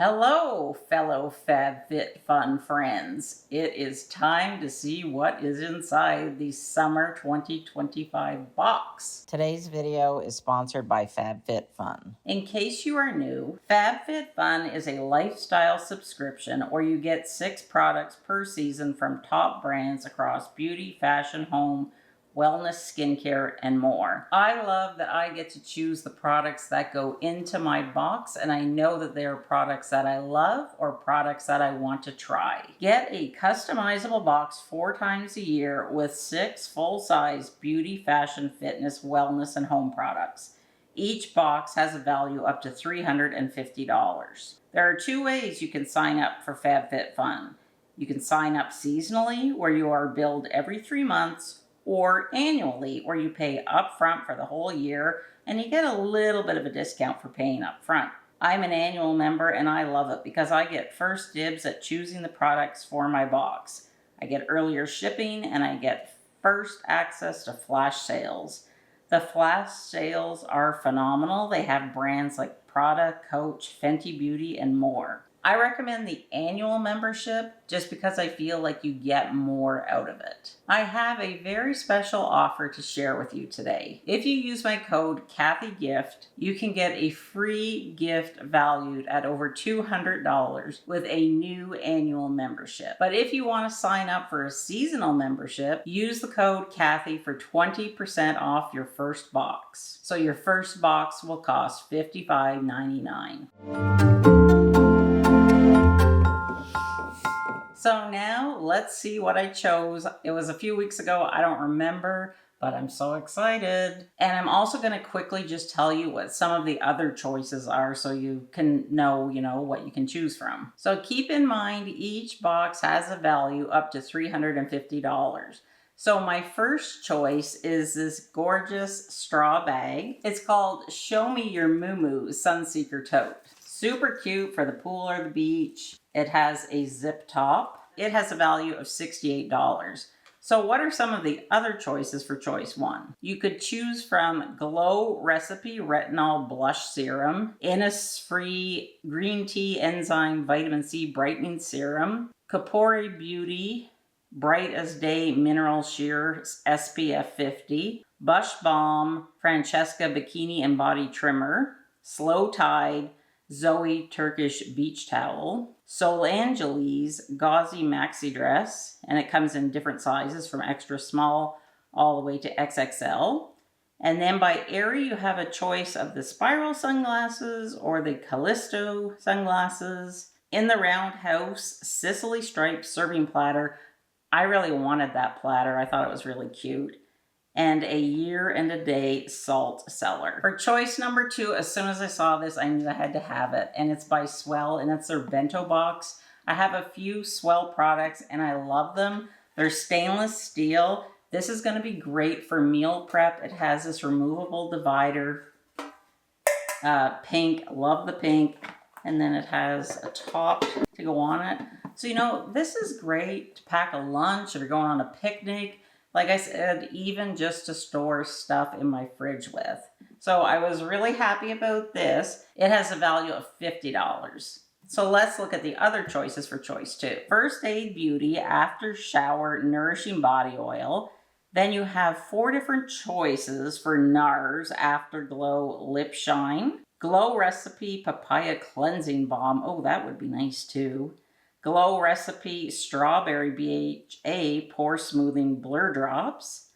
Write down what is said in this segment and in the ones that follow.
Hello, fellow FabFitFun friends. It is time to see what is inside the summer 2025 box. Today's video is sponsored by FabFitFun. In case you are new, FabFitFun is a lifestyle subscription where you get 6 products per season from top brands across beauty, fashion, home, wellness, skincare, and more. I love that I get to choose the products that go into my box, and I know that they are products that I love or products that I want to try. Get a customizable box 4 times a year with 6 full-size beauty, fashion, fitness, wellness, and home products. Each box has a value up to $350. There are 2 ways you can sign up for FabFitFun. You can sign up seasonally, where you are billed every 3 months, or annually, where you pay upfront for the whole year and you get a little bit of a discount for paying upfront. I'm an annual member and I love it because I get first dibs at choosing the products for my box. I get earlier shipping and I get first access to flash sales. The flash sales are phenomenal. They have brands like Prada, Coach, Fenty Beauty, and more. I recommend the annual membership just because I feel like you get more out of it. I have a very special offer to share with you today. If you use my code CathyGift, you can get a free gift valued at over $200 with a new annual membership. But if you want to sign up for a seasonal membership, use the code Cathy for 20% off your first box. So your first box will cost $55.99. So now let's see what I chose. It was a few weeks ago. I don't remember, but I'm so excited. And I'm also going to quickly just tell you what some of the other choices are so you can know, what you can choose from. So keep in mind, each box has a value up to $350. So my first choice is this gorgeous straw bag. It's called Show Me Your Moo Moo Sunseeker Tote. Super cute for the pool or the beach. It has a zip top. It has a value of $68. So what are some of the other choices for choice 1? You could choose from Glow Recipe Retinol Blush Serum, Innisfree Green Tea Enzyme Vitamin C Brightening Serum, Kapori Beauty Bright as Day Mineral Sheer SPF 50, Bush Balm Francesca Bikini and Body Trimmer, Slow Tide Zoe Turkish Beach Towel, Solangelis Gauzy Maxi Dress, and it comes in different sizes from extra small all the way to XXL. And then by Aerie, you have a choice of the spiral sunglasses or the Callisto sunglasses. In the Roundhouse Sicily Striped Serving Platter. I really wanted that platter. I thought it was really cute. And a Year and a Day Salt Cellar. For choice number 2, as soon as I saw this, I knew I had to have it. And it's by Swell, and it's their bento box. I have a few Swell products, and I love them. They're stainless steel. This is going to be great for meal prep. It has this removable divider. Pink, love the pink. And then it has a top to go on it. So, this is great to pack a lunch if you're going on a picnic. Like I said, even just to store stuff in my fridge with. So I was really happy about this. It has a value of $50. So let's look at the other choices for choice 2. First Aid Beauty After Shower Nourishing Body Oil. Then you have 4 different choices for NARS Afterglow Lip Shine. Glow Recipe Papaya Cleansing Balm. Oh, that would be nice too. Glow Recipe Strawberry BHA Pore Smoothing Blur Drops,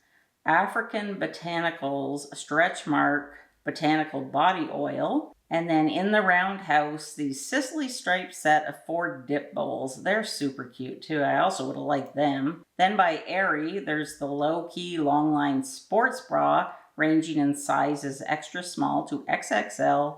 African Botanicals Stretch Mark Botanical Body Oil, and then in the Roundhouse, the Sicily Striped set of 4 dip bowls. They're super cute too. I also would have liked them. Then by Aerie, there's the Low Key Long Line Sports Bra, ranging in sizes extra small to XXL.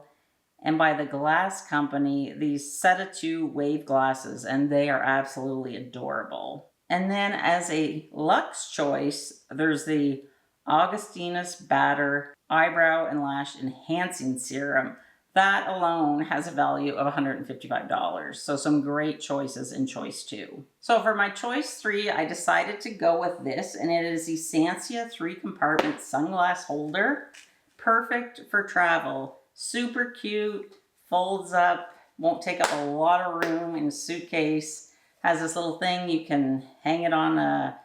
And by the Glass Company, these Set-A-2 wave glasses, and they are absolutely adorable. And then as a luxe choice, there's the Augustinus Batter Eyebrow and Lash Enhancing Serum. That alone has a value of $155. So some great choices in choice 2. So for my choice 3, I decided to go with this, and it is the Sansia 3-compartment sunglass holder. Perfect for travel. Super cute, folds up, Won't take up a lot of room in a suitcase. Has this little thing, you can hang it on a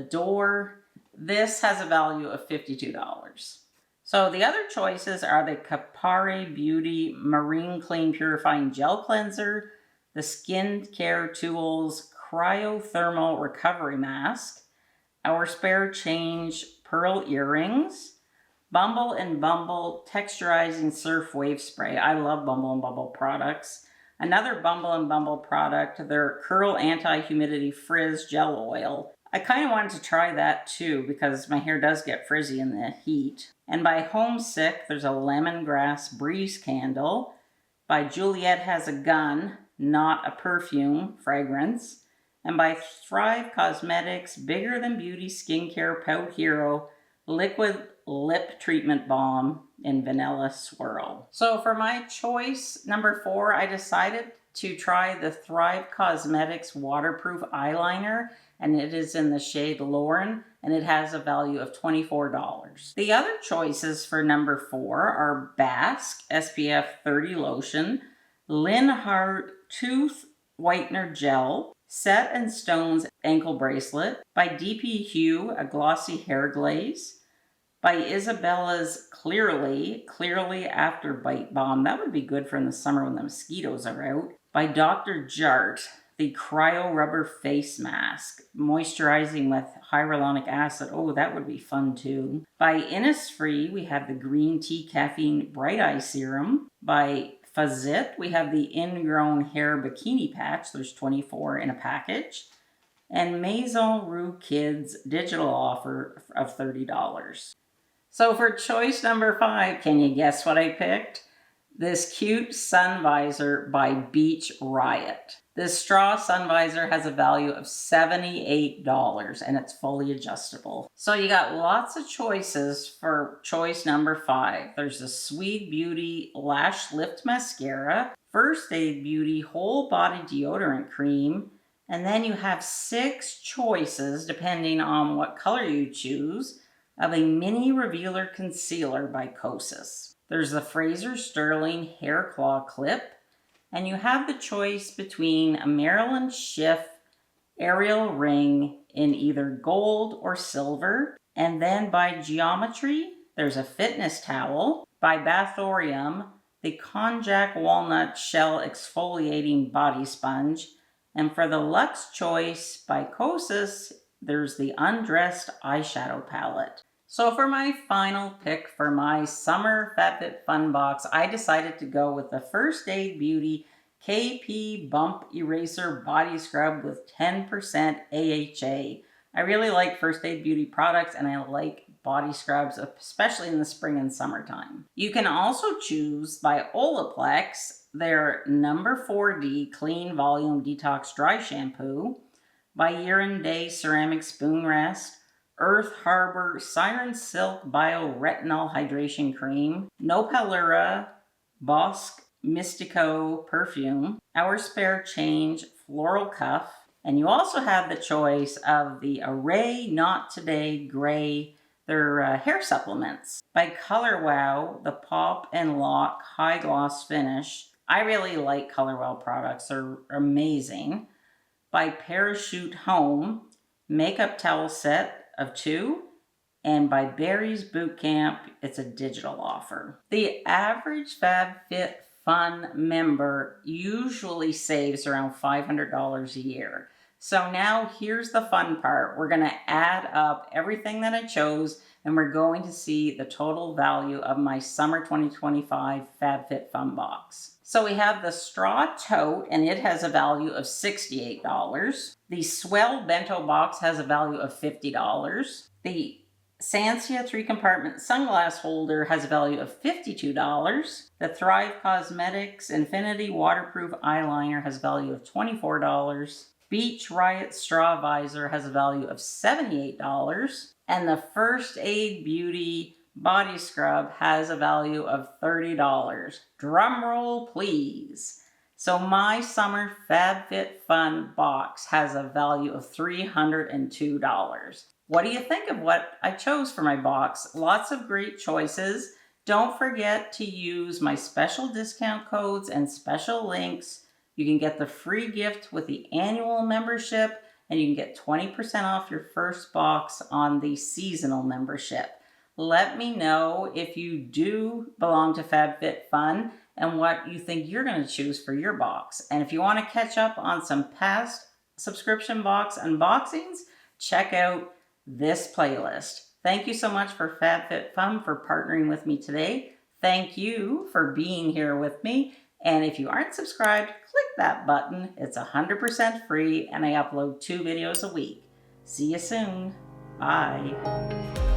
door. This has a value of $52. So the other choices are the Capare Beauty Marine Clean Purifying Gel Cleanser, the Skin Care Tools Cryothermal Recovery Mask, our Spare Change Pearl Earrings, Bumble and Bumble Texturizing Surf Wave Spray. I love Bumble and Bumble products. Another Bumble and Bumble product, their Curl Anti-Humidity Frizz Gel Oil. I kind of wanted to try that too because my hair does get frizzy in the heat. And by Homesick, there's a Lemongrass Breeze Candle. By Juliet Has a Gun, not a perfume, fragrance. And by Thrive Cosmetics, Bigger Than Beauty Skincare Pout Hero Liquid Lip Treatment Balm in Vanilla Swirl. So for my choice number 4, I decided to try the Thrive Cosmetics Waterproof Eyeliner, and it is in the shade Lauren, and it has a value of $24. The other choices for number 4 are Basque SPF 30 Lotion, Linhart Tooth Whitener Gel, Set and Stones Ankle Bracelet, by DP Hue, a glossy hair glaze, by Isabella's Clearly After Bite Balm. That would be good for in the summer when the mosquitoes are out. By Dr. Jart, the Cryo Rubber Face Mask, moisturizing with hyaluronic acid. Oh, that would be fun too. By Innisfree, we have the Green Tea Caffeine Bright Eye Serum. By Fazit, we have the Ingrown Hair Bikini Patch. There's 24 in a package. And Maison Rue Kids digital offer of $30. So for choice number 5, can you guess what I picked? This cute sun visor by Beach Riot. This straw sun visor has a value of $78 and it's fully adjustable. So you got lots of choices for choice number 5. There's the Sweet Beauty Lash Lift Mascara, First Aid Beauty Whole Body Deodorant Cream, and then you have 6 choices, depending on what color you choose, of a Mini Revealer Concealer by Kosas. There's the Fraser Sterling Hair Claw Clip, and you have the choice between a Marilyn Schiff Aerial Ring in either gold or silver. And then by Geometry, there's a Fitness Towel. By Bathorium, the Konjac Walnut Shell Exfoliating Body Sponge. And for the Luxe Choice by Kosas, there's the Undressed Eyeshadow Palette. So for my final pick for my summer FabFitFun box, I decided to go with the First Aid Beauty KP Bump Eraser Body Scrub with 10% AHA. I really like First Aid Beauty products and I like body scrubs, especially in the spring and summertime. You can also choose by Olaplex their number 4D Clean Volume Detox Dry Shampoo, by Year and Day Ceramic Spoon Rest, Earth Harbor Siren Silk Bio Retinol Hydration Cream, Nopalura Bosque Mystico Perfume, Our Spare Change Floral Cuff, and you also have the choice of the Array Not Today Gray, their hair supplements. By Color Wow, the Pop and Lock High Gloss Finish. I really like Color Wow products, they're amazing. By Parachute Home, Makeup Towel Set of 2, and by Barry's Bootcamp, it's a digital offer. The average FabFitFun member usually saves around $500 a year. So now here's the fun part. We're gonna add up everything that I chose and we're going to see the total value of my summer 2025 FabFitFun box. So we have the straw tote and it has a value of $68. The Swell bento box has a value of $50. The Sansia 3-compartment sunglass holder has a value of $52. The Thrive Cosmetics Infinity Waterproof Eyeliner has a value of $24. Beach Riot Straw Visor has a value of $78. And the First Aid Beauty Body Scrub has a value of $30. Drum roll, please. So my summer FabFitFun box has a value of $302. What do you think of what I chose for my box? Lots of great choices. Don't forget to use my special discount codes and special links. You can get the free gift with the annual membership, and you can get 20% off your first box on the seasonal membership. Let me know if you do belong to FabFitFun and what you think you're going to choose for your box. And if you want to catch up on some past subscription box unboxings, check out this playlist. Thank you so much for FabFitFun for partnering with me today. Thank you for being here with me. And if you aren't subscribed, click that button. It's 100% free and I upload 2 videos a week. See you soon. Bye.